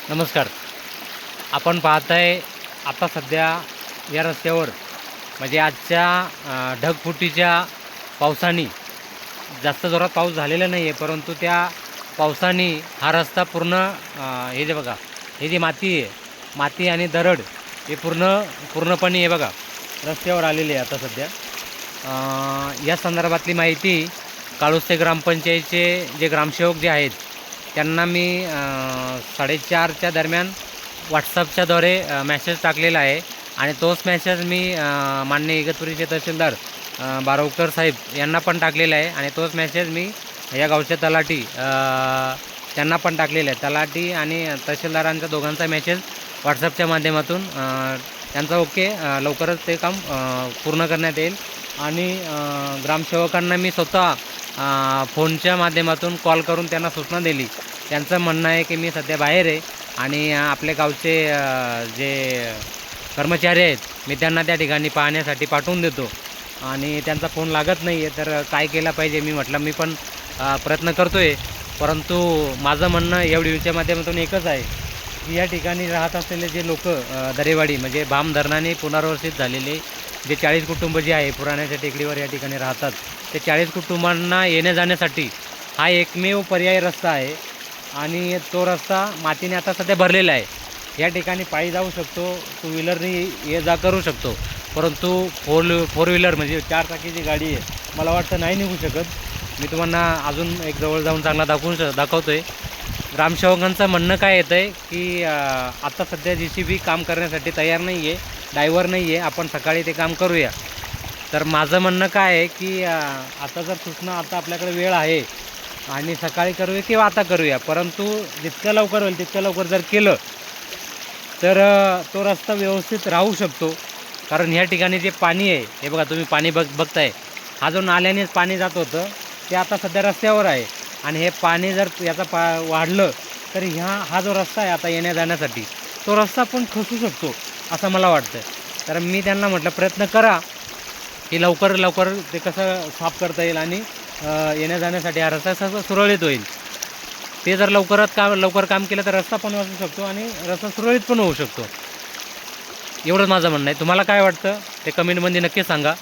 नमस्कार. आपण पाहताय आता सध्या या रस्त्यावर म्हणजे आजच्या ढगफुटीच्या पावसाने जास्त जोरात पाऊस झालेला नाही आहे, परंतु त्या पावसाने हा रस्ता पूर्ण हे जे बघा, हे जी माती आहे, माती आणि दरड हे पूर्णपणे हे बघा रस्त्यावर आलेली आहे आता सध्या. या संदर्भातली माहिती काळुस्ते ग्रामपंचायतचे जे ग्रामसेवक जे आहेत त्यांना मी 4:30च्या दरम्यान व्हॉट्सअपच्याद्वारे मॅसेज टाकलेला आहे आणि तोच मॅसेज मी माननीय इगतपुरीचे तहसीलदार बारवकर साहेब यांना पण टाकलेला आहे आणि तोच मॅसेज मी या गावचे तलाठी त्यांना पण टाकलेला आहे. तलाठी आणि तहसीलदारांचा दोघांचा मॅसेज व्हॉट्सअपच्या माध्यमातून त्यांचा ओके लवकरच ते काम पूर्ण करण्यात येईल. आणि ग्रामसेवकांना मी स्वतः फोनच्या माध्यमातून कॉल करून त्यांना सूचना दिली. त्यांचं म्हणणं आहे की मी सध्या बाहेर आहे आणि आपल्या गावचे जे कर्मचारी आहेत मी त्यांना त्या ठिकाणी पाहण्यासाठी पाठवून देतो आणि त्यांचा फोन लागत नाही आहे. तर काय केलं पाहिजे? मी म्हटलं मी पण प्रयत्न करतो आहे, परंतु माझं म्हणणं या व्हिडिओच्या माध्यमातून एकच आहे की या ठिकाणी राहत असलेले जे लोक दरेवाडी म्हणजे बाम धरणाने पुनर्वसित झालेले जे 40 कुटुंब जे आहे पुराण्याच्या टेकडीवर या ठिकाणी राहतात, ते 40 कुटुंबांना येण्या जाण्यासाठी हा एकमेव पर्यायी रस्ता आहे आणि तो रस्ता मातीने आता सध्या भरलेला आहे. या ठिकाणी पायी जाऊ शकतो, टू व्हीलरनी ये जा करू शकतो, परंतु फोर व्हीलर म्हणजे 4 चाकीची गाडी आहे मला वाटतं नाही निघू शकत. मी तुम्हाला अजून एक जवळ जाऊन चांगला दाखवतो आहे. ग्रामसेवकांचं म्हणणं काय येतं आहे की आत्ता सध्या JCB काम करण्यासाठी तयार नाही आहे, ड्रायव्हर नाही आहे, आपण सकाळी ते काम करूया. तर माझं म्हणणं काय आहे की आता जर सूचना आता आपल्याकडे वेळ आहे आणि सकाळी करूया किंवा आता करूया, परंतु जितकं लवकर होईल तितकं लवकर जर केलं तर तो रस्ता व्यवस्थित राहू शकतो. कारण ह्या ठिकाणी जे पाणी आहे हे बघा, तुम्ही पाणी बघताय, हा जो नाल्यानेच पाणी जात होतं ते आता सध्या रस्त्यावर आहे आणि हे पाणी जर याचा वाढलं तर हा जो रस्ता आहे आता येण्या जाण्यासाठी तो रस्ता पण खचू शकतो असं मला वाटतं. तर मी त्यांना म्हटलं प्रयत्न करा की लवकर ते कसं साफ करता येईल आणि येण्या जाण्यासाठी हा रस्ता सगळं सुरळीत होईल. ते जर लवकर काम केलं तर रस्ता पण वाचू शकतो आणि रस्ता सुरळीत पण होऊ शकतो. एवढंच माझं म्हणणं आहे. तुम्हाला काय वाटतं ते कमेंटमध्ये नक्की सांगा.